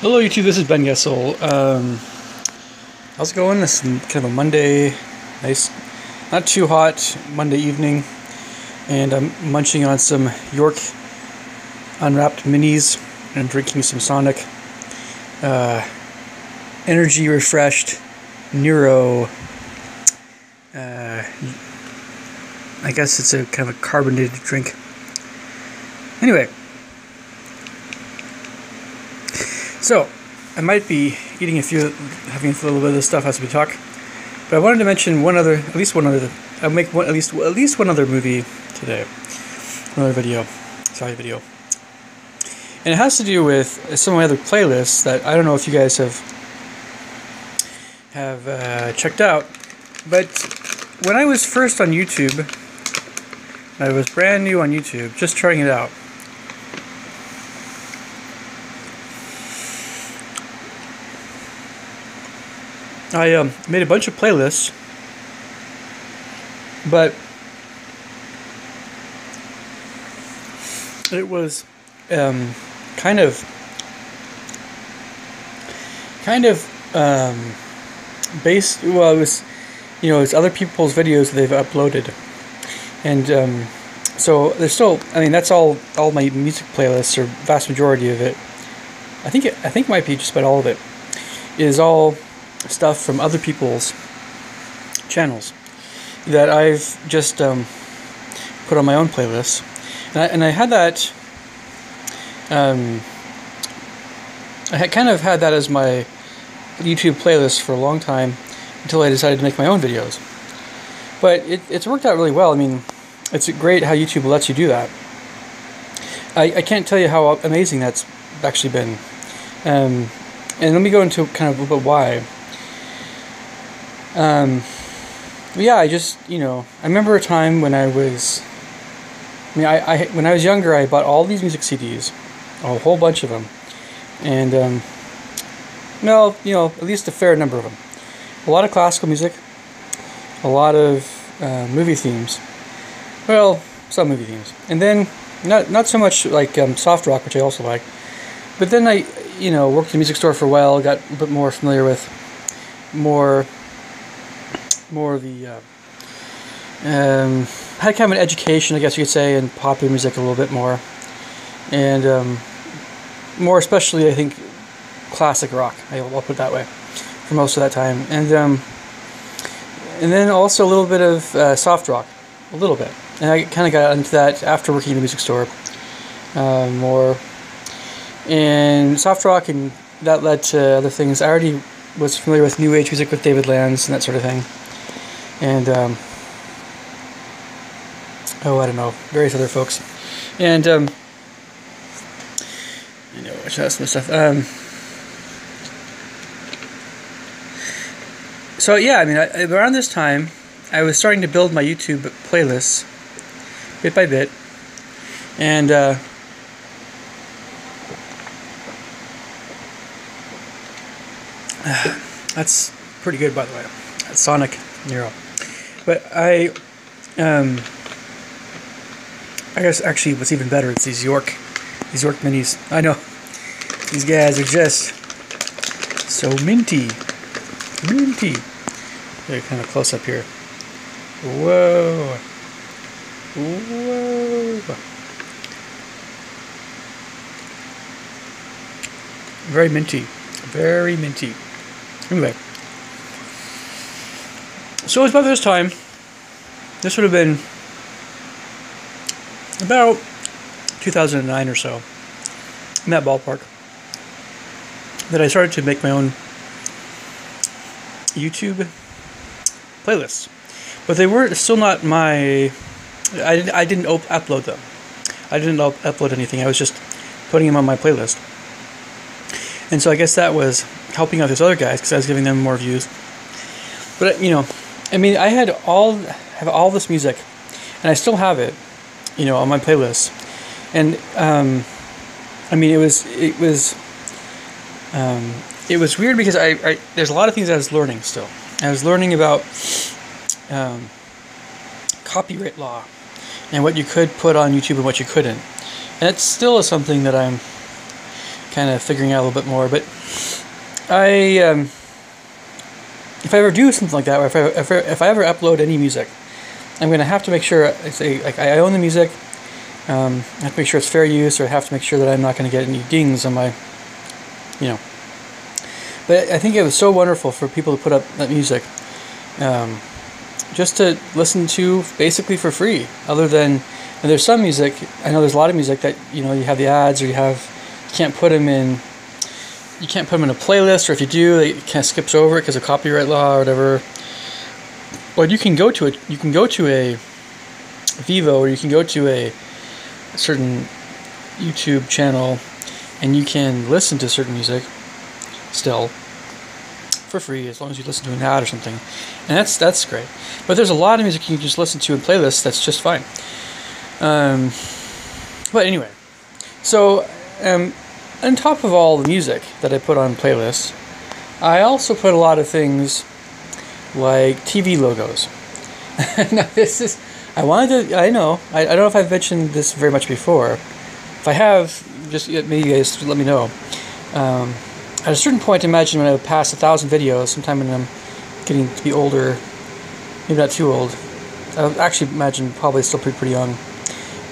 Hello YouTube, this is Ben Yessel. How's it going? This is kind of a Monday, nice, not too hot Monday evening, and I'm munching on some York unwrapped minis and drinking some Sonic energy refreshed Neuro. I guess it's a kind of a carbonated drink. Anyway. So, I might be having a little bit of this stuff as we talk, but I wanted to mention at least one other movie today, another video, and it has to do with some of my other playlists that I don't know if you guys have checked out. But when I was first on YouTube, I was brand new on YouTube, just trying it out. I made a bunch of playlists, but it was kind of based. Well, it was, it's other people's videos they've uploaded, and so there's still. I mean, that's all my music playlists, or vast majority of it. I think it might be just about all of it is all stuff from other people's channels that I've just put on my own playlist, and I had that. I had kind of had that as my YouTube playlist for a long time until I decided to make my own videos. But it's worked out really well. I mean, it's great how YouTube lets you do that. I can't tell you how amazing that's actually been. And let me go into kind of a little bit why. Yeah, I just, I remember a time when I was, when I was younger, I bought all these music CDs, a whole bunch of them, and, at least a fair number of them. A lot of classical music, a lot of movie themes, well, some movie themes, and then not so much like soft rock, which I also like, but then I, worked in a music store for a while, got a bit more familiar with more of the had kind of an education, I guess you could say, in popular music a little bit more, and more especially I think classic rock. I'll put it that way for most of that time, and then also a little bit of soft rock, a little bit, and I kind of got into that after working in the music store more, and soft rock, and that led to other things. I already was familiar with New Age music with David Lanz and that sort of thing. And, I don't know, various other folks. And, some stuff. So, yeah, I mean, around this time, I was starting to build my YouTube playlists, bit by bit. And, that's pretty good, by the way. That's Sonic Neuro. But I guess actually what's even better, it's these York minis. I know, these guys are just so minty. They're kind of close up here. Whoa. Very minty. Anyway. So it was about this time, this would have been about 2009 or so, in that ballpark, that I started to make my own YouTube playlists. But they were still not my, I didn't upload them. I didn't upload anything, I was just putting them on my playlist. And so I guess that was helping out these other guys, because I was giving them more views. But, I mean, I have all this music, and I still have it, on my playlist. And I mean, it was weird because I there's a lot of things I was learning still. I was learning about copyright law and what you could put on YouTube and what you couldn't. And it still is something that kind of figuring out a little bit more. But if I ever do something like that, or if I ever upload any music, I'm going to have to make sure I own the music. I have to make sure it's fair use, or I have to make sure that I'm not going to get any dings on my, But I think it was so wonderful for people to put up that music, just to listen to basically for free. Other than, and there's some music, I know there's a lot of music that you have the ads, or you can't put them in. You can't put them in a playlist, or if you do, it kind of skips over it because of copyright law or whatever. But you can go to it. You can go to a Vivo, or you can go to a certain YouTube channel, and you can listen to certain music still for free, as long as you listen to an ad or something, and that's great. But there's a lot of music you can just listen to in playlists that's just fine. But anyway, so on top of all the music that I put on playlists, I also put a lot of things like TV logos. Now this is, I don't know if I've mentioned this very much before. If I have, just maybe you guys let me know. At a certain point, imagine when I pass 1,000 videos, sometime when I'm getting to be older, maybe not too old. I actually imagine probably still pretty young.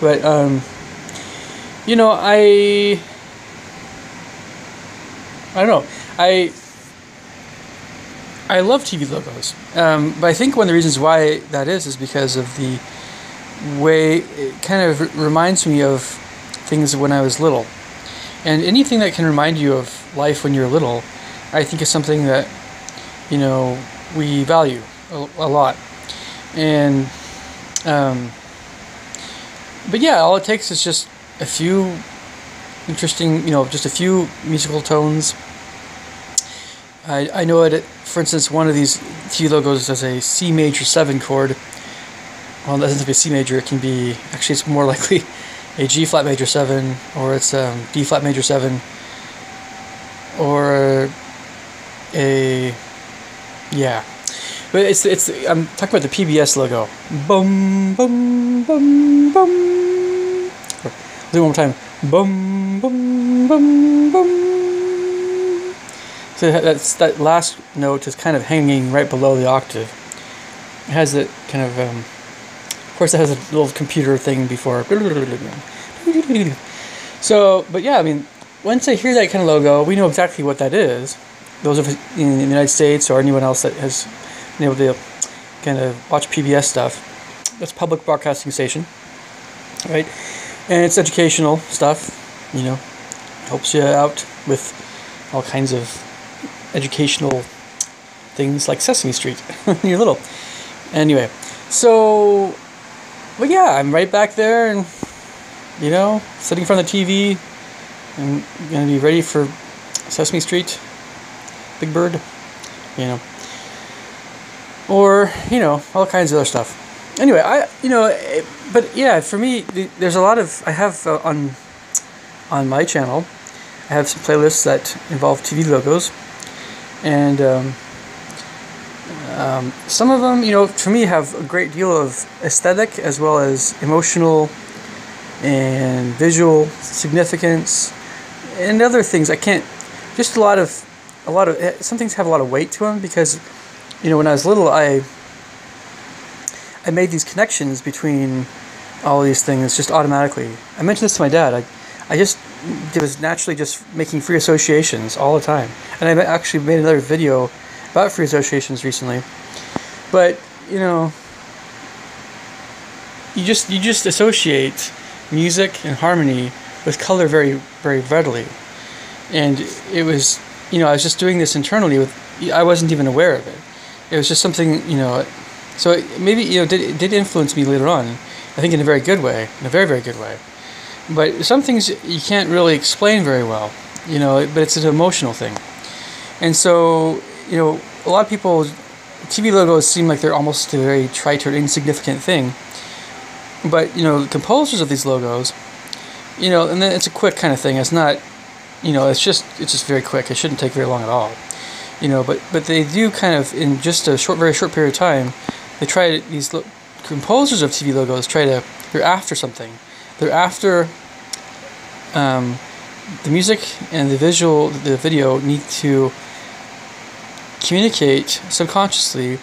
But, I don't know. I love TV logos, but I think one of the reasons why that is because of the way it kind of reminds me of things when I was little. And anything that can remind you of life when you're little, I think is something that, we value a lot. And, but yeah, all it takes is just a few interesting, just a few musical tones. I know it, for instance, one of these TV logos has a C major 7 chord. Well, it doesn't have to be a C major, it can be, actually it's more likely a G flat major 7, or it's D flat major 7, or but it's I'm talking about the PBS logo. Boom, boom, boom, boom. I'll do it one more time. Boom, boom, boom, boom. So that last note is kind of hanging right below the octave. It has that kind of course it has a little computer thing before. So, but yeah, I mean, once I hear that kind of logo, we know exactly what that is. Those of us in the United States, or anyone else that has been able to kind of watch PBS stuff, that's public broadcasting station, right? And it's educational stuff, helps you out with all kinds of educational things like Sesame Street when you're little. Anyway, so, but yeah, I'm right back there, and sitting in front of the TV, I'm gonna be ready for Sesame Street, Big Bird, or all kinds of other stuff. Anyway, but yeah, for me, there's a lot of, I have on my channel, I have some playlists that involve TV logos, and some of them, for me, have a great deal of aesthetic as well as emotional and visual significance, and other things. Just a lot of, some things have a lot of weight to them, because, when I was little, I made these connections between all these things just automatically. I mentioned this to my dad. I was naturally just making free associations all the time. And I actually made another video about free associations recently. But, you just associate music and harmony with color very, very readily. And it was, I was just doing this internally I wasn't even aware of it. It was just something, so it maybe, it did influence me later on. I think in a very good way, in a very, very good way. But some things you can't really explain very well, but it's an emotional thing. And so, a lot of people, TV logos seem like they're almost a very trite or insignificant thing. But, the composers of these logos, and then it's a quick kind of thing. It's not, it's just very quick. It shouldn't take very long at all. But they do kind of, in just a very short period of time, these composers of TV logos they're after something. They're after the music and the video need to communicate subconsciously,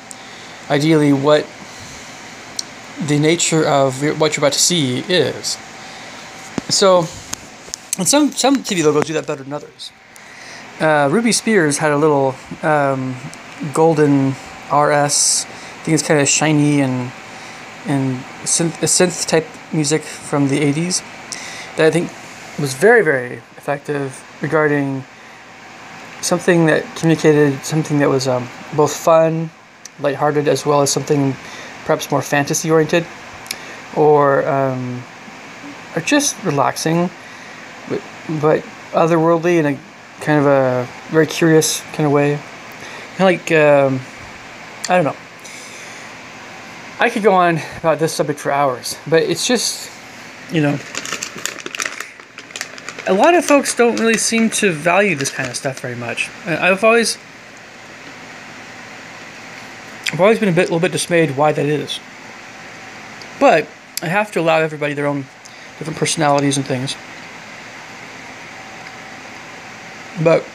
ideally, what the nature of what you're about to see is. So, and some TV logos do that better than others. Ruby Spears had a little golden RS. I think it's kind of shiny and synth type music from the 80s that I think was very, very effective regarding something that communicated something that was both fun, lighthearted, as well as something perhaps more fantasy oriented, or just relaxing, but otherworldly in a kind of a very curious kind of way. Kind of like I don't know. I could go on about this subject for hours, but it's just, you know, a lot of folks don't really seem to value this kind of stuff very much. I've always been a little bit dismayed why that is. But I have to allow everybody their own different personalities and things. But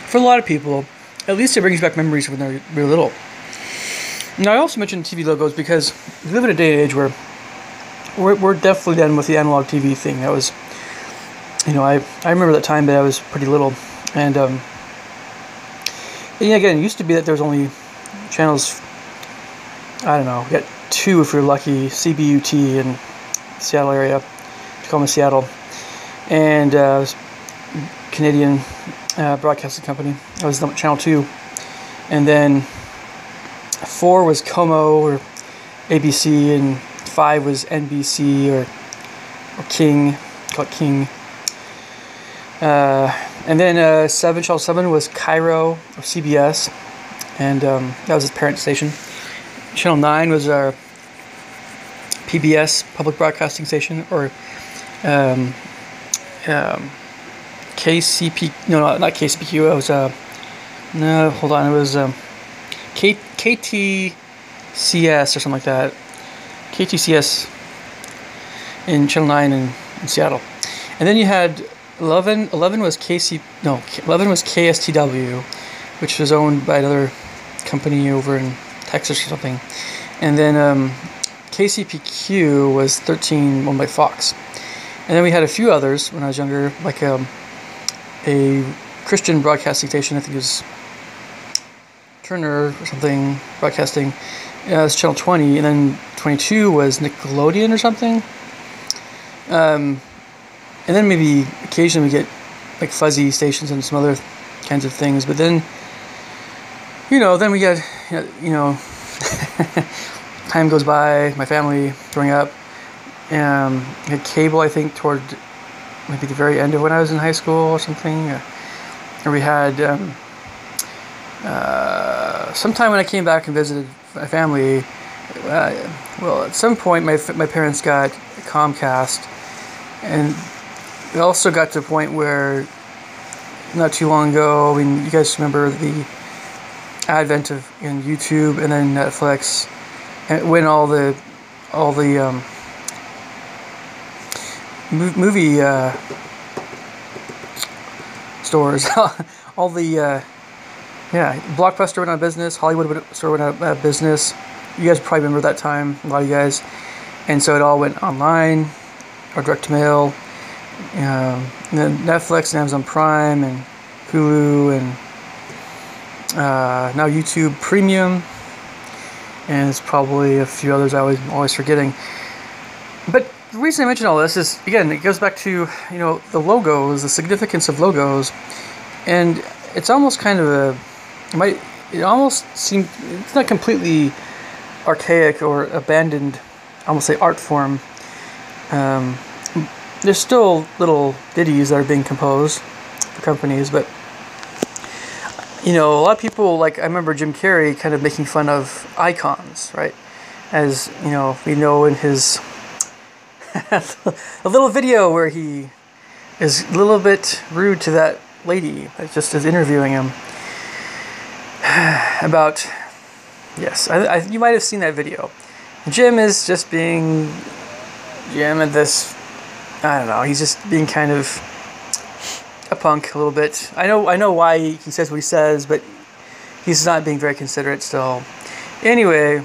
for a lot of people, at least it brings back memories when they're really little. Now, I also mentioned TV logos because we live in a day and age where we're definitely done with the analog TV thing. That was, you know, I remember that time that I was pretty little, and again, it used to be that there was only channels, I don't know, we got 2 if you're lucky, CBUT in Seattle area, Tacoma, Seattle, and Canadian broadcasting company. That was channel 2, and then 4 was Como or ABC, and 5 was NBC or King, called King. And then channel 7 was Cairo or CBS, and that was its parent station. Channel 9 was our PBS, Public Broadcasting Station, or KCP. No, not KCPQ. It was no, hold on. It was KTCS or something like that. KTCS in Channel 9 in Seattle, and then you had 11 was 11 was KSTW, which was owned by another company over in Texas or something, and then KCPQ was 13, owned by Fox, and then we had a few others when I was younger, like a Christian broadcasting station, I think it was Turner or something broadcasting. It was Channel 20, and then 22 was Nickelodeon or something. And then maybe occasionally we get like fuzzy stations and some other kinds of things. But then, then we get, time goes by, my family growing up. We had cable, I think, toward maybe the very end of when I was in high school or something. Or we had, sometime when I came back and visited my family, well, at some point my parents got Comcast, and it also got to a point where not too long ago, I mean, you guys remember the advent of YouTube and then Netflix, and when all the movie stores, all the Blockbuster went out of business, Hollywood went out of business. You guys probably remember that time, a lot of you guys. And so it all went online, or direct to mail. And then Netflix and Amazon Prime and Hulu and now YouTube Premium. And there's probably a few others I'm always forgetting. But the reason I mention all this is, again, it goes back to, the logos, the significance of logos. And it's almost kind of it almost seems, it's not completely archaic or abandoned, I almost say art form. There's still little ditties that are being composed for companies, but a lot of people, like, I remember Jim Carrey kind of making fun of icons, right? As we know in his a little video where he is a little bit rude to that lady that just is interviewing him about, yes, you might have seen that video. Jim is just being Jim at this I don't know, he's just being kind of a punk a little bit. I know why he says what he says, but he's not being very considerate still. Anyway,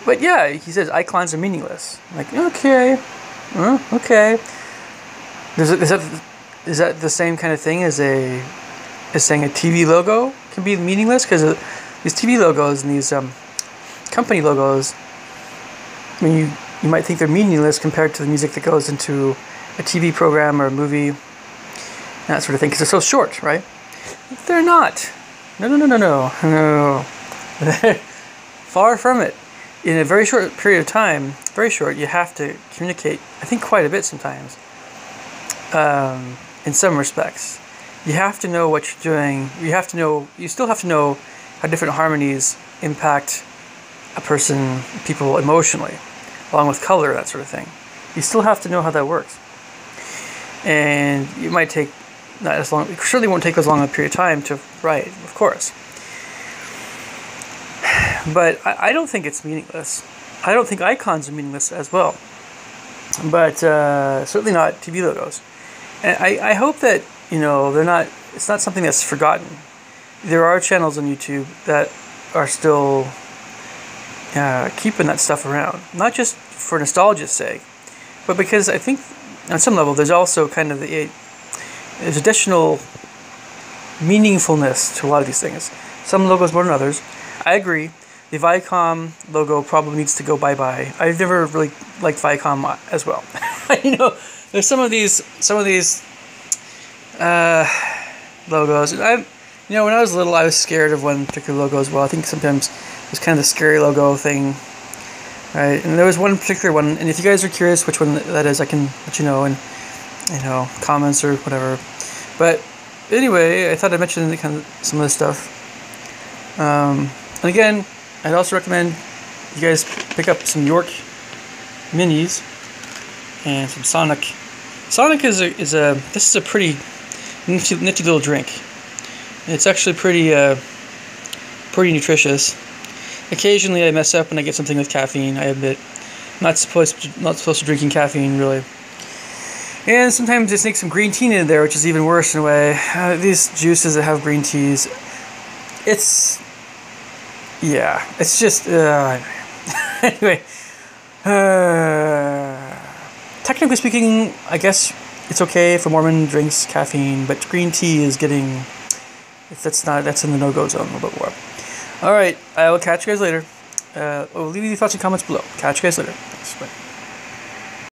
but yeah, he says icons are meaningless. I'm like, okay, okay. Is that the same kind of thing as saying a TV logo can be meaningless? Because these TV logos and these company logos, I mean, you might think they're meaningless compared to the music that goes into a TV program or a movie, and that sort of thing, because they're so short, right? They're not. No. Far from it. In a very short period of time, very short, you have to communicate, I think, quite a bit sometimes. In some respects, you have to know what you're doing. You still have to know how different harmonies impact a person, people emotionally, along with color, that sort of thing. You still have to know how that works. And it might take not as long, it surely won't take as long a period of time to write, of course. But I don't think it's meaningless. I don't think icons are meaningless as well. But certainly not TV logos. And I hope that, it's not something that's forgotten. There are channels on YouTube that are still keeping that stuff around. Not just for nostalgia's sake, but because I think on some level there's also kind of there's additional meaningfulness to a lot of these things. Some logos more than others. I agree. The Viacom logo probably needs to go bye-bye. I've never really liked Viacom as well. There's some of these logos. When I was little, I was scared of one particular logo as well. I think sometimes it was kind of the scary logo thing, right? And there was one particular one, and if you guys are curious which one that is, I can let you know in comments or whatever. But anyway, I thought I'd mention kind of some of this stuff. And again, I'd also recommend you guys pick up some York minis and some Sonic. Sonic this is a pretty nifty little drink. It's actually pretty nutritious. Occasionally I mess up when I get something with caffeine, I admit. Not supposed to drinking caffeine, really. And sometimes they sneak some green tea in there, which is even worse in a way. These juices that have green teas, it's just anyway. Technically speaking, I guess it's okay if a Mormon drinks caffeine, but green tea is that's in the no-go zone a little bit more. All right, I will catch you guys later. Leave your thoughts and comments below. Catch you guys later. Thanks, bye.